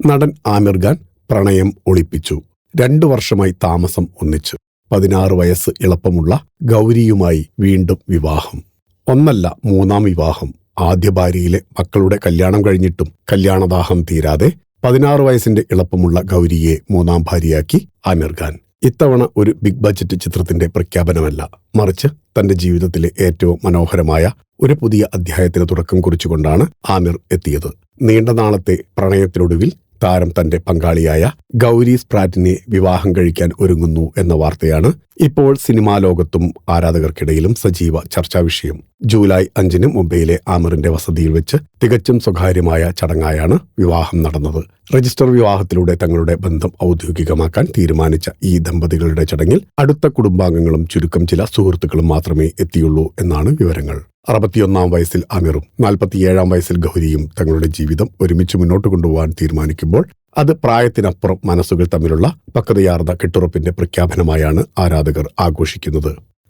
നടൻ ആമിർ ഖാൻ പ്രണയം ഒളിപ്പിച്ചു. 2 വർഷമായി താമസം ഒന്നിച്ചു. 16 വയസ്സ് ഇളപ്പമുള്ള ഗൗരിയുമായി വീണ്ടും വിവാഹം. ഒന്നല്ല, 3-ാം വിവാഹം. ആദ്യ ഭാര്യയിലെ മക്കളുടെ കല്യാണം കഴിഞ്ഞിട്ടും കല്യാണദാഹം തീരാതെ 16 വയസ്സിന്റെ ഇളപ്പമുള്ള ഗൗരിയെ 3-ാം ഭാര്യയാക്കി ആമിർ ഖാൻ. ഇത്തവണ ഒരു ബിഗ് ബഡ്ജറ്റ് ചിത്രത്തിന്റെ പ്രഖ്യാപനമല്ല, മറിച്ച് തന്റെ ജീവിതത്തിലെ ഏറ്റവും മനോഹരമായ ഒരു പുതിയ അധ്യായത്തിന് തുടക്കം കുറിച്ചുകൊണ്ടാണ് ആമിർ എത്തിയത്. നീണ്ട നാളത്തെ പ്രണയത്തിനൊടുവിൽ താരം തന്റെ പങ്കാളിയായ ഗൗരി സ്പ്രാറ്റിനെ വിവാഹം കഴിക്കാൻ ഒരുങ്ങുന്നു എന്ന വാർത്തയാണ് ഇപ്പോൾ സിനിമാ ലോകത്തും ആരാധകർക്കിടയിലും സജീവ ചർച്ചാ വിഷയം. ജൂലൈ 5-ന് മുംബൈയിലെ ആമിറിന്റെ വസതിയിൽ വെച്ച് തികച്ചും സ്വകാര്യമായ ചടങ്ങായാണ് വിവാഹം നടന്നത്. രജിസ്റ്റർ വിവാഹത്തിലൂടെ തങ്ങളുടെ ബന്ധം ഔദ്യോഗികമാക്കാൻ തീരുമാനിച്ച ഈ ദമ്പതികളുടെ ചടങ്ങിൽ അടുത്ത കുടുംബാംഗങ്ങളും ചുരുക്കം ചില സുഹൃത്തുക്കളും മാത്രമേ എത്തിയുള്ളൂ എന്നാണ് വിവരങ്ങൾ. 61-ാം വയസ്സിൽ ആമിറും 47-ാം വയസ്സിൽ ഗൗരിയും തങ്ങളുടെ ജീവിതം ഒരുമിച്ച് മുന്നോട്ട് കൊണ്ടുപോകാൻ തീരുമാനിക്കുമ്പോൾ അത് പ്രായത്തിനപ്പുറം മനസ്സുകൾ തമ്മിലുള്ള പക്വതയാർന്ന കെട്ടുറപ്പിന്റെ പ്രഖ്യാപനമായാണ് ആരാധകർ ആഘോഷിക്കുന്നത്.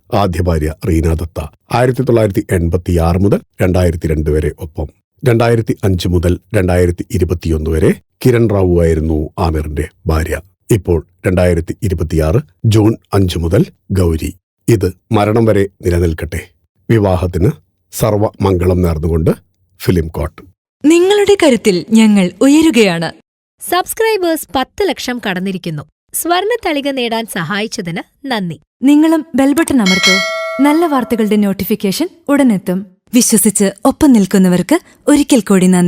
ആദ്യ ഭാര്യ റീന ദത്ത 1986 മുതൽ 2002 വരെ ഒപ്പം. 2005 മുതൽ 2021 വരെ കിരൺ റാവു ആയിരുന്നു ആമിറിന്റെ ഭാര്യ. ഇപ്പോൾ 2026 ജൂൺ 5 മുതൽ ഗൗരി. ഇത് മരണം വരെ നിലനിൽക്കട്ടെ. വിവാഹത്തിന് സർവ്വ മംഗളം നേർന്നുകൊണ്ട് ഫിലിം കോട്ട്. നിങ്ങളുടെ കരുത്തിൽ ഞങ്ങൾ ഉയരുകയാണ്. സബ്സ്ക്രൈബേഴ്സ് 10 ലക്ഷം കടന്നിരിക്കുന്നു. സ്വർണത്തളിക നേടാൻ സഹായിച്ചതിന് നന്ദി. നിങ്ങളും ബെൽബട്ടൺ അമർത്തോ. നല്ല വാർത്തകളുടെ നോട്ടിഫിക്കേഷൻ ഉടനെത്തും. വിശ്വസിച്ച് ഒപ്പം നിൽക്കുന്നവർക്ക് ഒരിക്കൽ കൂടി നന്ദി.